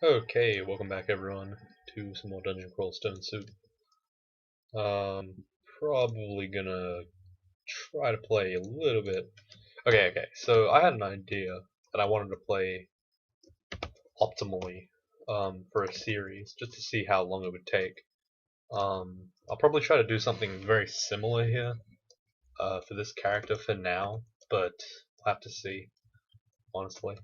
Okay, welcome back everyone to some more Dungeon Crawl Stone Soup. Probably gonna try to play a little bit. Okay, so I had an idea that I wanted to play optimally for a series, just to see how long it would take. I'll probably try to do something very similar here for this character for now, but I'll have to see, honestly.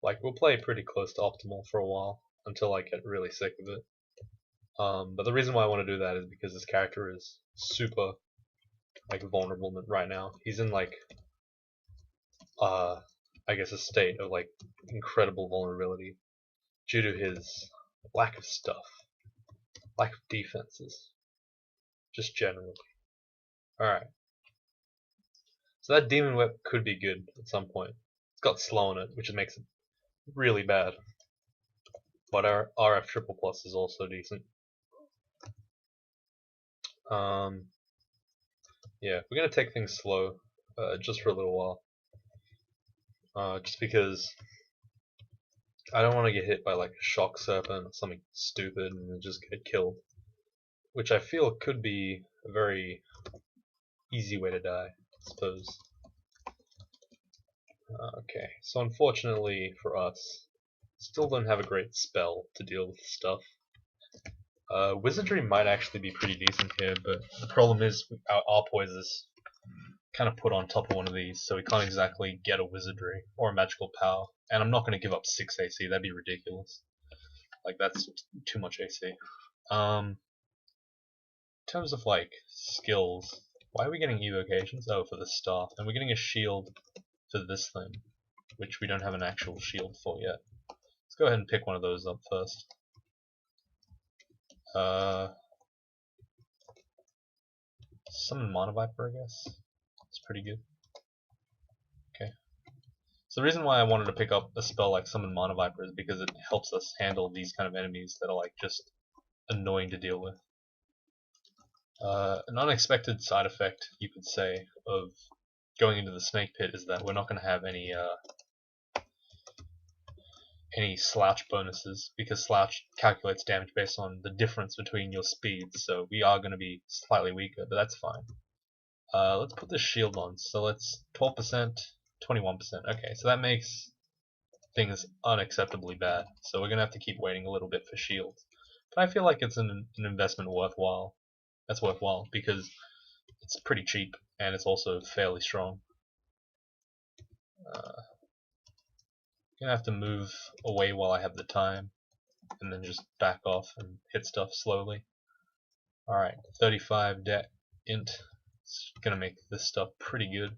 Like, we'll play pretty close to optimal for a while, until I get really sick of it. But the reason why I want to do that is because this character is super vulnerable right now. He's in uh I guess a state of incredible vulnerability due to his lack of stuff, lack of defenses, just generally. Alright. So that demon whip could be good at some point. It's got slow in it, which makes it really bad. But our RF triple plus is also decent. Yeah, we're gonna take things slow, just for a little while. Just because I don't want to get hit by like a shock serpent or something stupid and just get killed. Which I feel could be a very easy way to die, I suppose. Okay, so unfortunately for us, still don't have a great spell to deal with stuff. Wizardry might actually be pretty decent here, but the problem is our poise is kind of put on top of one of these, so we can't exactly get a wizardry or a magical power. And I'm not going to give up 6 AC, that'd be ridiculous. Like, that's too much AC. In terms of skills, why are we getting evocations? Oh, for the staff. And we're getting a shield for this thing, which we don't have an actual shield for yet. Let's go ahead and pick one of those up first. Summon Mana Viper, I guess. It's pretty good. Okay. So the reason why I wanted to pick up a spell like Summon Mana Viper is because it helps us handle these kind of enemies that are just annoying to deal with. An unexpected side effect, you could say, of going into the snake pit is that we're not going to have any slouch bonuses, because slouch calculates damage based on the difference between your speeds, so we are going to be slightly weaker, but that's fine. Let's put this shield on. So let's 12%, 21%. Okay, so that makes things unacceptably bad. So we're going to have to keep waiting a little bit for shields. But I feel like it's an investment worthwhile. That's worthwhile because it's pretty cheap and it's also fairly strong. Gonna have to move away while I have the time, and then just back off and hit stuff slowly. Alright, 35 deck int. It's gonna make this stuff pretty good.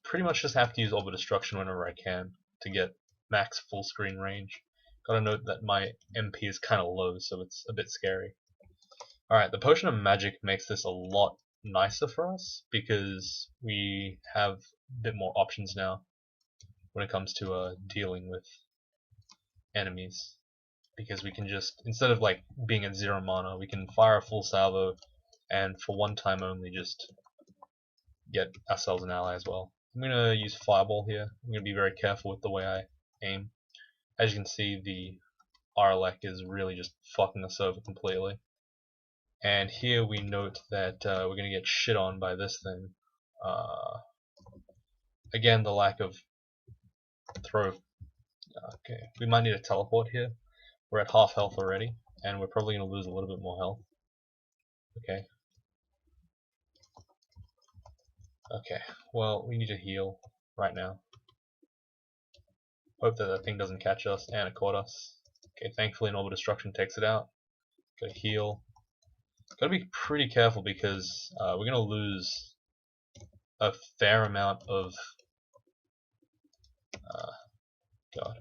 Pretty much just have to use Orb of Destruction whenever I can to get max full screen range. Gotta note that my MP is kinda low, so it's a bit scary. Alright, the Potion of Magic makes this a lot nicer for us, because we have a bit more options now when it comes to dealing with enemies, because we can just, instead of being at 0 mana, we can fire a full salvo and for one time only just get ourselves an ally as well. I'm gonna use Fireball here. I'm gonna be very careful with the way I aim. As you can see, the Arlek is really just fucking us over completely. And here we note that we're gonna get shit on by this thing. Again, the lack of throw. Okay, we might need a teleport here. We're at half health already, and we're probably going to lose a little bit more health. Okay. Okay, well, we need to heal right now. Hope that that thing doesn't catch us, and it caught us. Okay, thankfully an Orb of Destruction takes it out. Gotta heal. Gotta be pretty careful because we're gonna lose a fair amount of... God.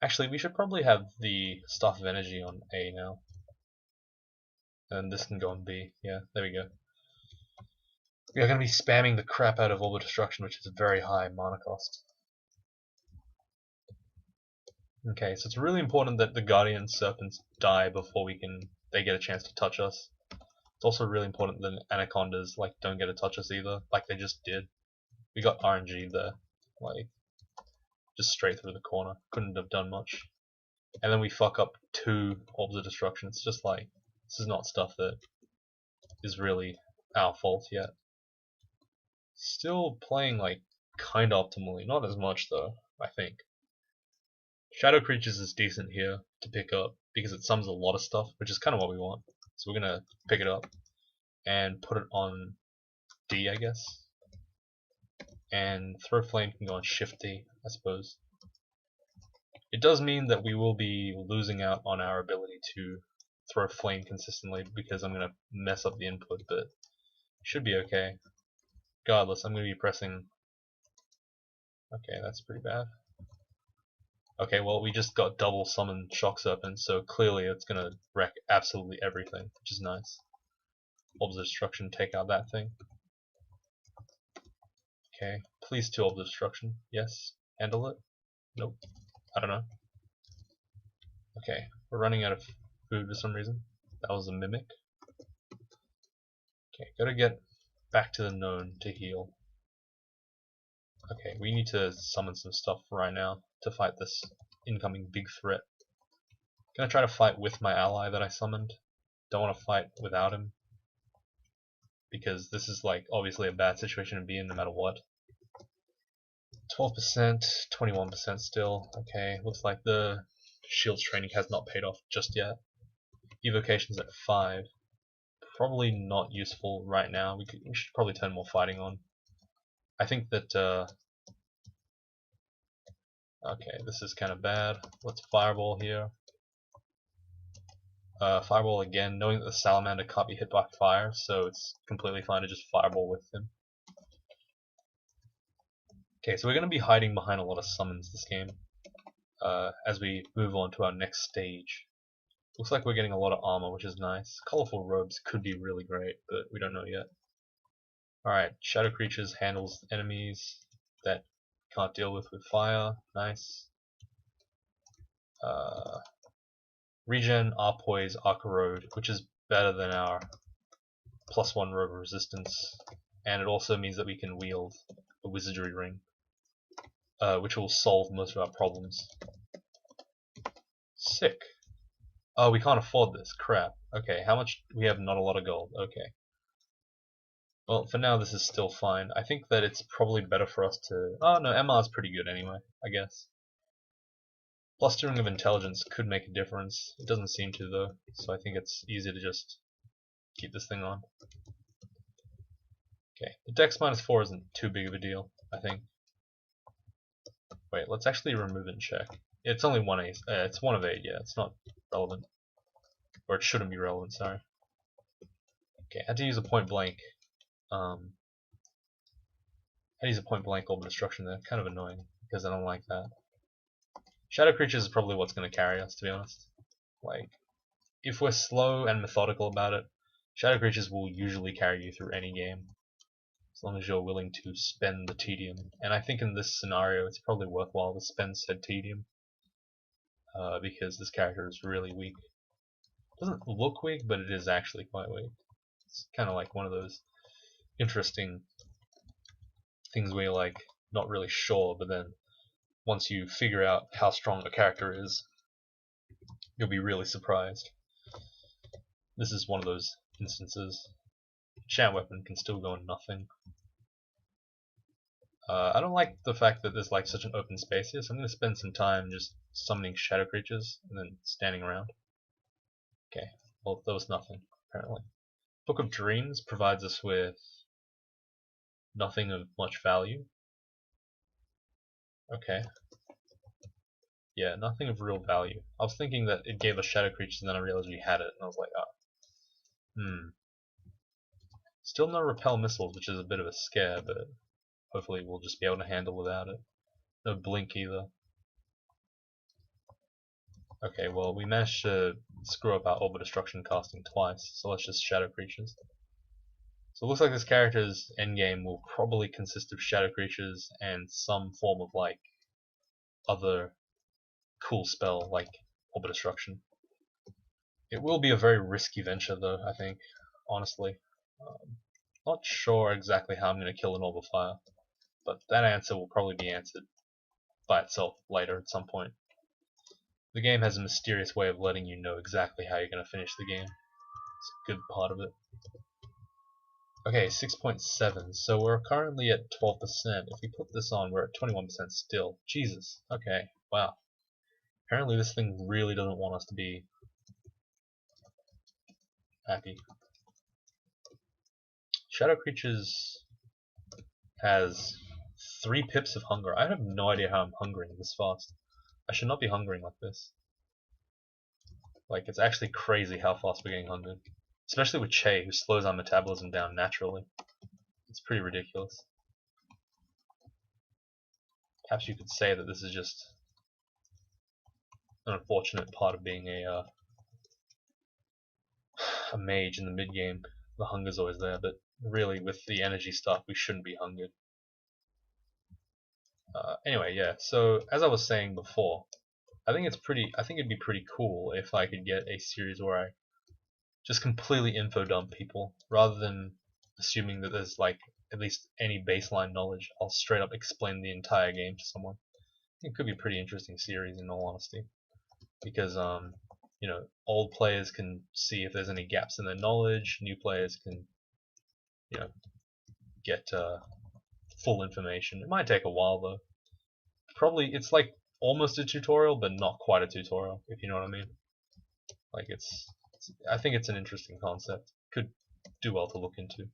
Actually, we should probably have the Staff of Energy on A now. And this can go on B. Yeah, there we go. We are going to be spamming the crap out of Orb of Destruction, which is a very high mana cost. Okay, so it's really important that the Guardian Serpents die before they get a chance to touch us. It's also really important that Anacondas don't get to touch us either, like they just did. We got RNG there. just straight through the corner. Couldn't have done much. And then we fuck up 2 Orbs of Destruction. It's just like, this is not stuff that is really our fault yet. Still playing like kinda optimally, not as much though, I think. Shadow Creatures is decent here to pick up because it sums a lot of stuff, which is kind of what we want. So we're gonna pick it up and put it on D, I guess. And Throw Flame can go on Shift D, I suppose. It does mean that we will be losing out on our ability to throw flame consistently because I'm going to mess up the input, but it should be okay. Regardless, I'm going to be pressing... Okay, that's pretty bad. Okay, well, we just got double summoned Shock Serpent, so clearly it's going to wreck absolutely everything, which is nice. Orbs of Destruction, take out that thing. Okay, please 2 Orbs of Destruction. Yes. Handle it? Nope. I don't know. Okay, we're running out of food for some reason. That was a mimic. Okay, gotta get back to the known to heal. Okay, we need to summon some stuff right now to fight this incoming big threat. Gonna try to fight with my ally that I summoned. Don't want to fight without him, because this is like obviously a bad situation to be in no matter what. 12%, 21% still. Okay, looks like the Shield's training has not paid off just yet. Evocation's at 5. Probably not useful right now. We should probably turn more fighting on. I think that okay, this is kind of bad. Let's Fireball here. Fireball again, knowing that the Salamander can't be hit by fire, so it's completely fine to just Fireball with him. Okay, so we're going to be hiding behind a lot of summons this game as we move on to our next stage. Looks like we're getting a lot of armor, which is nice. Colorful robes could be really great, but we don't know yet. Alright, Shadow Creatures handles enemies that can't deal with fire. Nice. Regen, Arpoise, Arcorode, which is better than our +1 robe resistance, and it also means that we can wield a Wizardry Ring, which will solve most of our problems. Sick. Oh, we can't afford this. Crap. Okay, how much? We have not a lot of gold. Okay. Well, for now this is still fine. I think that it's probably better for us to... Oh no, MR is pretty good anyway, I guess. Blustering of Intelligence could make a difference. It doesn't seem to though, so I think it's easy to just keep this thing on. Okay, the Dex -4 isn't too big of a deal, I think. Wait, let's actually remove it and check. It's only 1/8. It's 1 of 8, yeah, it's not relevant. Or it shouldn't be relevant, sorry. Okay, I had to use a point blank. I use a point blank Orb of Destruction there, kind of annoying, because I don't like that. Shadow Creatures is probably what's going to carry us, to be honest. Like, if we're slow and methodical about it, Shadow Creatures will usually carry you through any game, as long as you're willing to spend the tedium. And I think in this scenario it's probably worthwhile to spend said tedium, because this character is really weak. It doesn't look weak, but it is actually quite weak. It's kind of like one of those interesting things where you're like not really sure, but then once you figure out how strong a character is, you'll be really surprised. This is one of those instances. Enchant Weapon can still go on nothing. I don't like the fact that there's like such an open space here, so I'm going to spend some time just summoning Shadow Creatures and then standing around. Okay, well there was nothing, apparently. Book of Dreams provides us with nothing of much value. Okay. Yeah, nothing of real value. I was thinking that it gave us Shadow Creatures and then I realized we had it, and I was like, oh. Still no Repel Missiles, which is a bit of a scare, but hopefully we'll just be able to handle without it. No Blink either. Okay, well we managed to screw up our Orb of Destruction casting twice, so let's just Shadow Creatures. So it looks like this character's endgame will probably consist of Shadow Creatures and some form of like other cool spell like Orb of Destruction. It will be a very risky venture though, I think, honestly. Not sure exactly how I'm going to kill an Orb of Fire, but that answer will probably be answered by itself later at some point. The game has a mysterious way of letting you know exactly how you're going to finish the game. It's a good part of it. Okay, 6.7, so we're currently at 12%. If we put this on, we're at 21% still. Jesus, okay, wow. Apparently this thing really doesn't want us to be happy. Shadow Creatures has 3 pips of hunger. I have no idea how I'm hungering this fast. I should not be hungering like this. Like, it's actually crazy how fast we're getting hungered. Especially with Che, who slows our metabolism down naturally. It's pretty ridiculous. Perhaps you could say that this is just an unfortunate part of being a mage in the mid game. The hunger's always there, but really with the energy stuff, we shouldn't be hungered. Anyway, yeah. So as I was saying before, I think it'd be pretty cool if I could get a series where I just completely info dump people rather than assuming that there's like at least any baseline knowledge. I'll straight up explain the entire game to someone. I think it could be a pretty interesting series in all honesty, because you know, old players can see if there's any gaps in their knowledge. New players can, you know, get full information. It might take a while though. Probably it's like almost a tutorial, but not quite a tutorial, if you know what I mean. Like I think it's an interesting concept. Could do well to look into.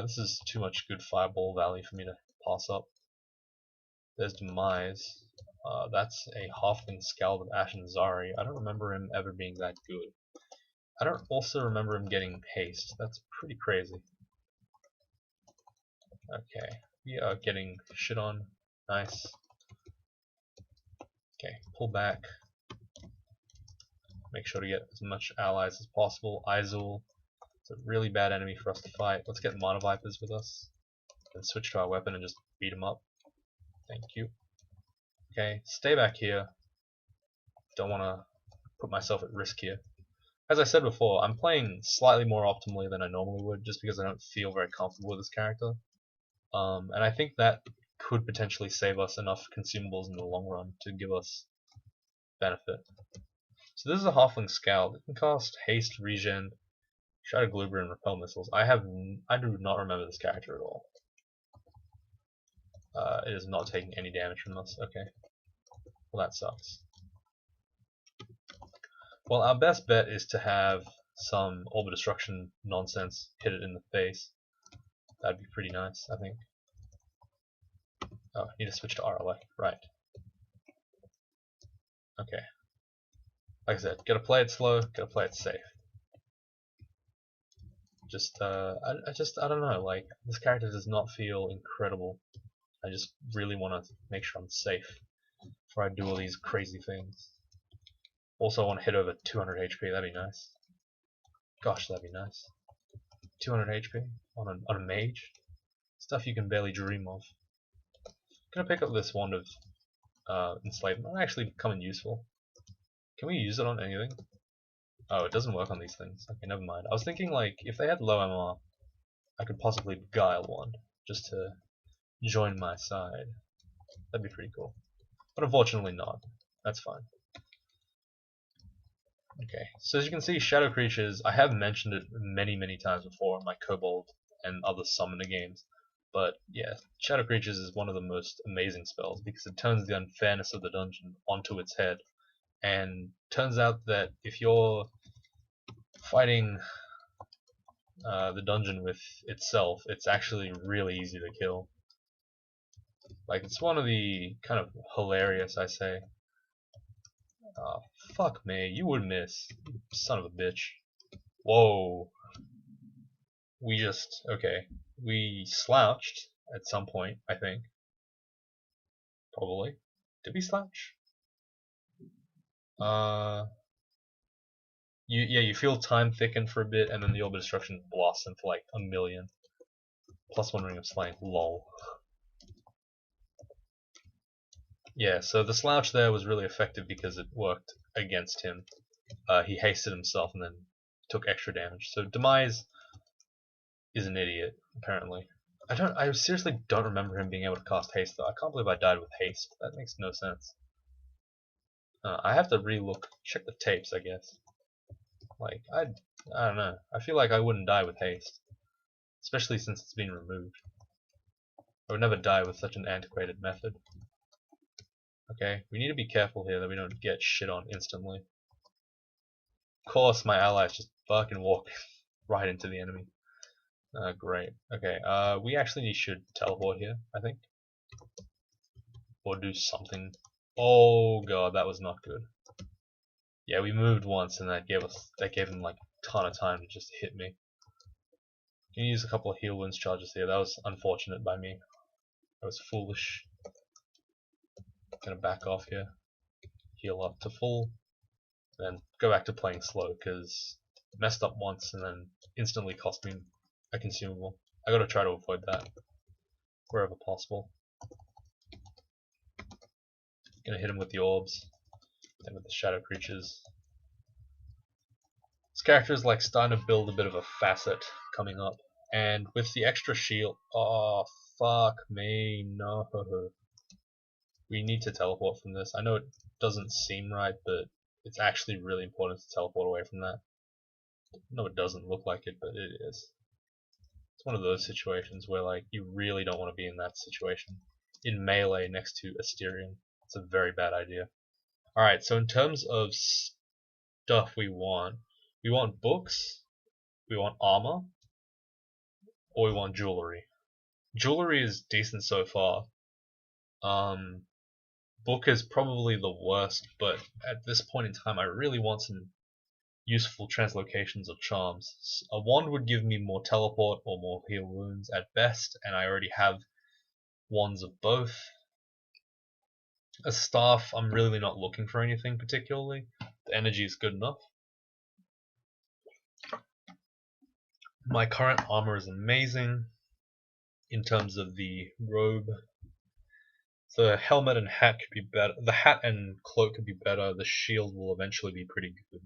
This is too much good Fireball Valley for me to pass up. There's Demise. That's a Halfling Scald of Ashen Zari. I don't remember him ever being that good. I don't also remember him getting haste. That's pretty crazy. Okay, we are getting shit on. Nice. Okay, pull back. Make sure to get as much allies as possible. Izul. It's a really bad enemy for us to fight. Let's get Mana Vipers with us. And switch to our weapon and just beat him up. Thank you. Okay, stay back here. Don't want to put myself at risk here. As I said before, I'm playing slightly more optimally than I normally would, just because I don't feel very comfortable with this character. And I think that could potentially save us enough consumables in the long run to give us benefit. So this is a Halfling Scald. It can cost haste, regen, Shadow Gloober, and repel missiles. I do not remember this character at all. It is not taking any damage from us. Okay. Well, that sucks. Well, our best bet is to have some Orb of Destruction nonsense hit it in the face. That'd be pretty nice, I think. Oh, I need to switch to RLA. Right. Okay. Like I said, gotta play it slow, gotta play it safe. I don't know, like, this character does not feel incredible. I just really want to make sure I'm safe before I do all these crazy things. Also, I want to hit over 200 HP, that'd be nice. Gosh, that'd be nice. 200 HP on a mage? Stuff you can barely dream of. Gonna pick up this Wand of Enslavement. Might actually become useful. Can we use it on anything? Oh, it doesn't work on these things. Okay, never mind. I was thinking, like, if they had low MR, I could possibly Guile one, just to join my side. That'd be pretty cool. But unfortunately not. That's fine. Okay, so as you can see, Shadow Creatures, I have mentioned it many times before in my Kobold and other summoner games. But yeah, Shadow Creatures is one of the most amazing spells because it turns the unfairness of the dungeon onto its head. And turns out that if you're fighting the dungeon with itself, it's actually really easy to kill. Like, it's one of the kind of hilarious, I say. Fuck me, you would miss, you son of a bitch. Whoa. Okay, we slouched at some point, I think. Probably. Did we slouch? You feel time thicken for a bit, and then the Orb of Destruction blasts into like a million. Plus 1 Ring of Slaying, lol. Yeah, so the slouch there was really effective because it worked against him. He hasted himself and then took extra damage. So Demise is an idiot, apparently. I seriously don't remember him being able to cast haste though. I can't believe I died with haste. That makes no sense. I have to check the tapes, I guess. Like, I don't know. I feel like I wouldn't die with haste. Especially since it's been removed. I would never die with such an antiquated method. Okay, we need to be careful here that we don't get shit on instantly. Of course, my allies just fucking walk right into the enemy. Great. Okay, we actually should teleport here, I think. Or do something. Oh god, that was not good. Yeah, we moved once and that gave him like a ton of time to just hit me. Can use a couple of heal wounds charges here. That was unfortunate by me. I was foolish. Gonna back off here. Heal up to full. Then go back to playing slow because messed up once and then instantly cost me a consumable. I gotta try to avoid that wherever possible. Gonna hit him with the orbs, then with the shadow creatures. This character is like starting to build a bit of a facet coming up, and with the extra shield, oh fuck me, no. We need to teleport from this. I know it doesn't seem right, but it's actually really important to teleport away from that. No, it doesn't look like it, but it is. It's one of those situations where like you really don't want to be in that situation. In melee next to Asterion. It's a very bad idea. Alright, so in terms of stuff we want books, we want armor, or we want jewelry. Jewelry is decent so far. Book is probably the worst, but at this point in time I really want some useful translocations of charms. A wand would give me more teleport or more heal wounds at best, and I already have wands of both. A staff, I'm really not looking for anything particularly. The energy is good enough. My current armor is amazing in terms of the robe. The helmet and hat could be better. The hat and cloak could be better. The shield will eventually be pretty good.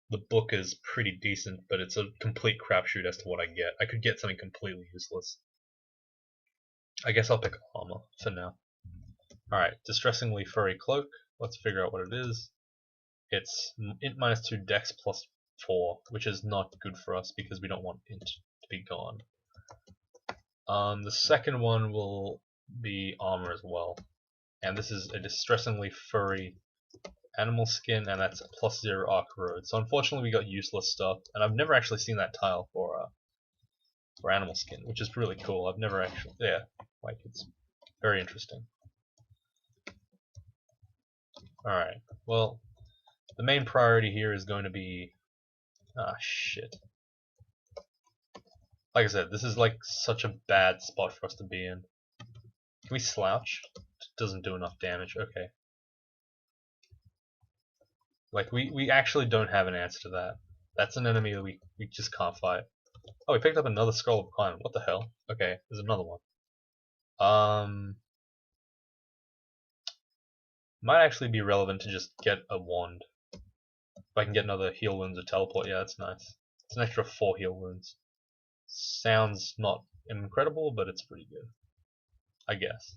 The book is pretty decent, but it's a complete crapshoot as to what I get. I could get something completely useless. I guess I'll pick armor for now. Alright, distressingly furry cloak. Let's figure out what it is. It's int -2 dex +4, which is not good for us because we don't want int to be gone. The second one will be armor as well. And this is a distressingly furry animal skin, and that's a +0 arc road. So unfortunately we got useless stuff, and I've never actually seen that tile for animal skin, which is really cool. I've never actually, yeah, like it's very interesting. Alright, well, the main priority here is going to be... shit. Like I said, this is like such a bad spot for us to be in. Can we slouch? It doesn't do enough damage, okay. Like, we actually don't have an answer to that. That's an enemy that we just can't fight. Oh, we picked up another Scroll of Climate. What the hell? Okay, there's another one. Might actually be relevant to just get a wand. If I can get another heal wounds or teleport, yeah, that's nice. It's an extra 4 heal wounds. Sounds not incredible, but it's pretty good, I guess.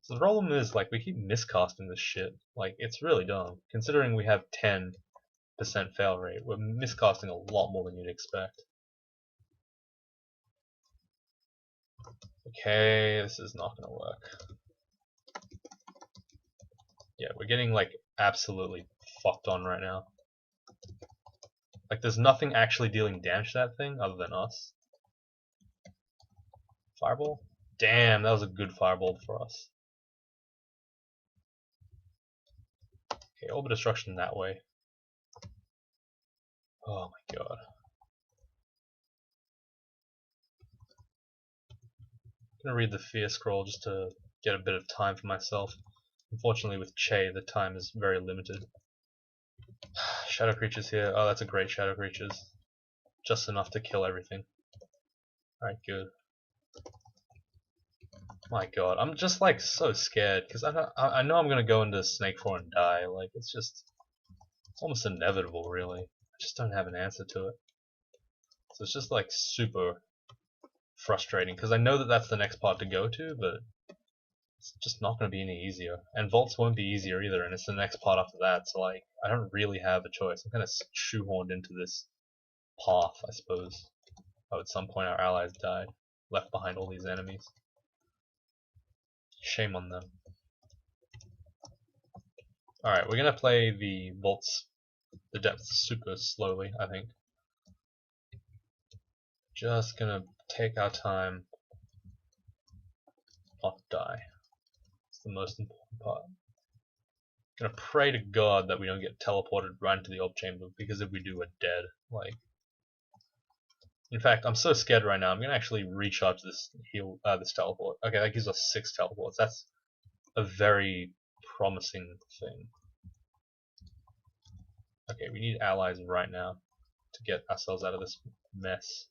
So the problem is, like, we keep miscasting this shit. Like, it's really dumb. Considering we have 10% fail rate, we're miscasting a lot more than you'd expect. Okay, this is not gonna work. Yeah, we're getting like absolutely fucked on right now. Like there's nothing actually dealing damage to that thing other than us. Fireball? Damn, that was a good fireball for us. Okay, Orb of Destruction that way. Oh my god. I'm gonna read the Fear Scroll just to get a bit of time for myself. Unfortunately with Che, the time is very limited. Shadow creatures here. Oh, that's a great shadow creatures. Just enough to kill everything. Alright, good. My god, I'm just like so scared because I know I'm gonna go into Snake Form and die. Like it's almost inevitable, really. I just don't have an answer to it. So it's just like super frustrating because I know that that's the next part to go to, but it's just not going to be any easier. And vaults won't be easier either, and it's the next part after that, so like I don't really have a choice. I'm kind of shoehorned into this path, I suppose. Oh, at some point our allies died, left behind all these enemies. Shame on them. Alright, we're gonna play the vaults, the depths super slowly, I think. Just gonna take our time, not die. It's the most important part. Gonna pray to God that we don't get teleported right into the orb chamber, because if we do, we're dead. Like, in fact, I'm so scared right now. I'm gonna actually recharge this this teleport. Okay, that gives us 6 teleports. That's a very promising thing. Okay, we need allies right now to get ourselves out of this mess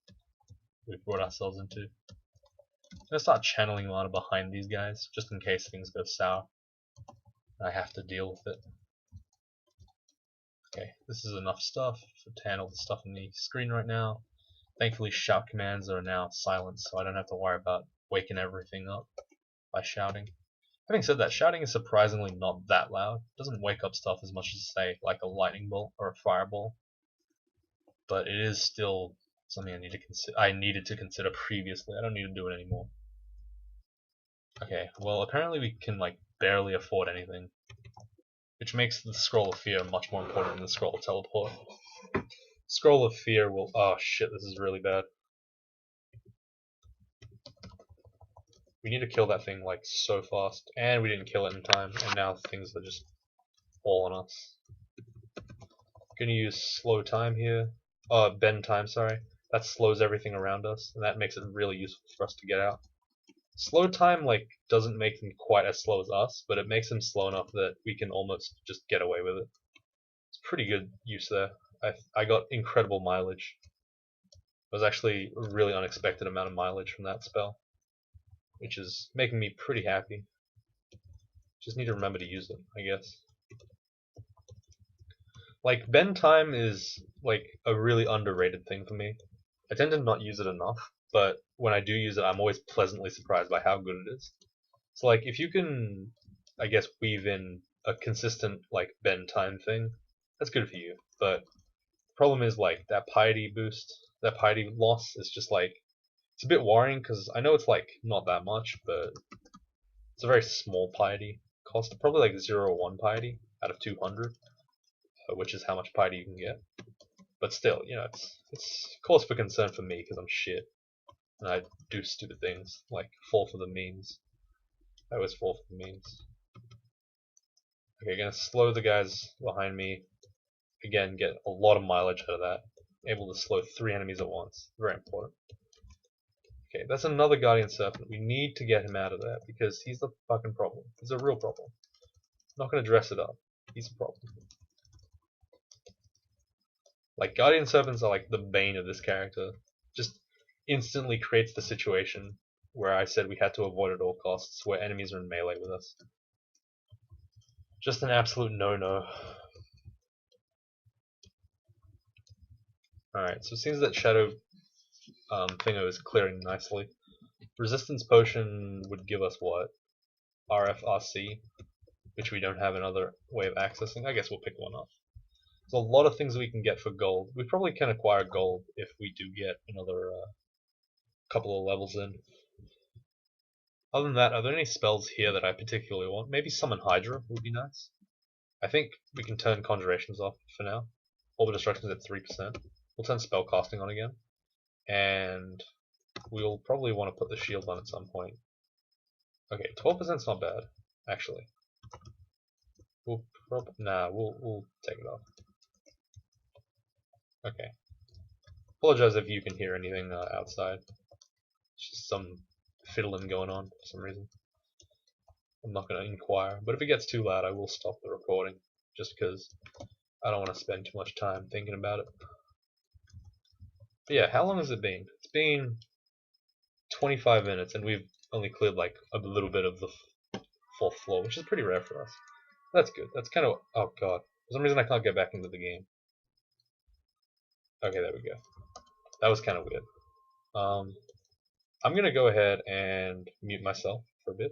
we've brought ourselves into. I'm gonna start channeling mana behind these guys, just in case things go sour. I have to deal with it. Okay, this is enough stuff to handle the stuff on the screen right now. Thankfully, shout commands are now silenced, so I don't have to worry about waking everything up by shouting. Having said that, shouting is surprisingly not that loud. It doesn't wake up stuff as much as, say, like a lightning bolt or a fireball. But it is still something I needed to consider previously. I don't need to do it anymore. Okay, well apparently we can like barely afford anything, which makes the Scroll of Fear much more important than the Scroll of Teleport. Scroll of Fear will... oh shit, this is really bad. We need to kill that thing like so fast, and we didn't kill it in time, and now things are just all on us. Gonna use slow time here. Bend time, sorry. That slows everything around us, and that makes it really useful for us to get out. Slow time like doesn't make him quite as slow as us, but it makes him slow enough that we can almost just get away with it. It's pretty good use there. I got incredible mileage. It was actually a really unexpected amount of mileage from that spell, which is making me pretty happy. Just need to remember to use it, I guess. Like, bend time is like a really underrated thing for me. I tend to not use it enough, but when I do use it, I'm always pleasantly surprised by how good it is. So like, if you can, I guess, weave in a consistent like bend time thing, that's good for you. But the problem is like that piety boost, that piety loss is just like, it's a bit worrying because I know it's like not that much, but it's a very small piety cost, probably like 0 or 1 piety out of 200, which is how much piety you can get. But still, you know, it's cause for concern for me because I'm shit and I do stupid things like fall for the memes. I always fall for the memes. Okay, gonna slow the guys behind me. Again, get a lot of mileage out of that. Able to slow 3 enemies at once. Very important. Okay, that's another Guardian Serpent. We need to get him out of there because he's the fucking problem. He's a real problem. I'm not gonna dress it up. He's a problem. Like, Guardian Serpents are like the bane of this character. Just instantly creates the situation where I said we had to avoid at all costs, where enemies are in melee with us. Just an absolute no-no. Alright, so it seems that Shadow Thingo is clearing nicely. Resistance Potion would give us what? RFRC, which we don't have another way of accessing. I guess we'll pick one up. There's a lot of things we can get for gold. We probably can acquire gold if we do get another couple of levels in. Other than that, are there any spells here that I particularly want? Maybe Summon Hydra would be nice. I think we can turn Conjurations off for now. Orb of Destruction is at 3%. We'll turn Spellcasting on again. And we'll probably want to put the shield on at some point. Okay, 12% is not bad, actually. We'll take it off. Okay. Apologize if you can hear anything outside. It's just some fiddling going on for some reason. I'm not going to inquire, but if it gets too loud, I will stop the recording, just because I don't want to spend too much time thinking about it. But yeah, how long has it been? It's been 25 minutes, and we've only cleared like a little bit of the 4th floor, which is pretty rare for us. That's good. That's kind of... oh god. For some reason I can't get back into the game. Okay, there we go. That was kind of weird. I'm gonna go ahead and mute myself for a bit.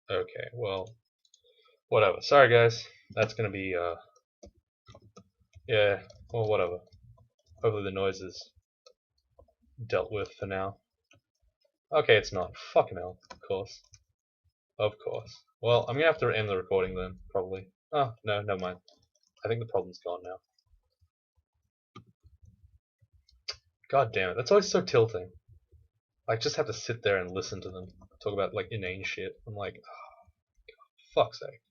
Okay, well, whatever. Sorry guys, that's gonna be yeah, well, whatever. Hopefully the noise is dealt with for now. Okay, it's not. Fucking hell. Of course. Of course. Well, I'm gonna have to end the recording then, probably. Oh, no, never mind. I think the problem's gone now. God damn it, that's always so tilting. I just have to sit there and listen to them talk about, like, inane shit. I'm like, oh, fuck's sake.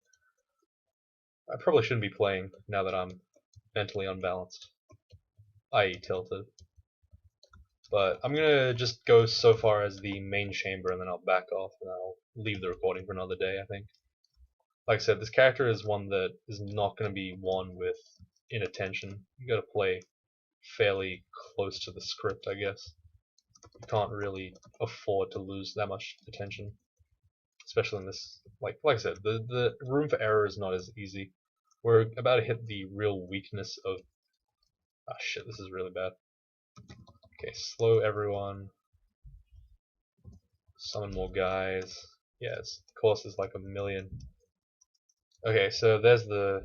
I probably shouldn't be playing now that I'm mentally unbalanced, i.e. tilted. But I'm gonna just go so far as the main chamber and then I'll back off and I'll leave the recording for another day, I think. Like I said, this character is one that is not gonna be won with inattention. You gotta play fairly close to the script, I guess. You can't really afford to lose that much attention, especially in this. Like I said, the room for error is not as easy. We're about to hit the real weakness of. Ah shit, this is really bad. Okay, slow everyone. Summon more guys. Yes, of course there's like a million. Okay, so there's the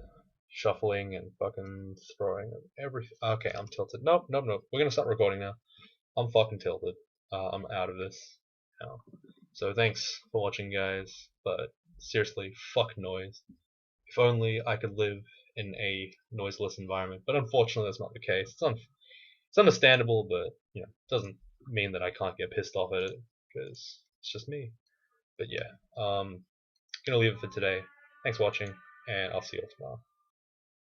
shuffling and fucking throwing of everything. Okay, I'm tilted. Nope, nope, nope. We're gonna start recording now. I'm fucking tilted. I'm out of this now. So thanks for watching, guys. But seriously, fuck noise. If only I could live in a noiseless environment. But unfortunately, that's not the case. It's understandable, but you know, it doesn't mean that I can't get pissed off at it because it's just me. But yeah, gonna leave it for today. Thanks for watching, and I'll see you all tomorrow.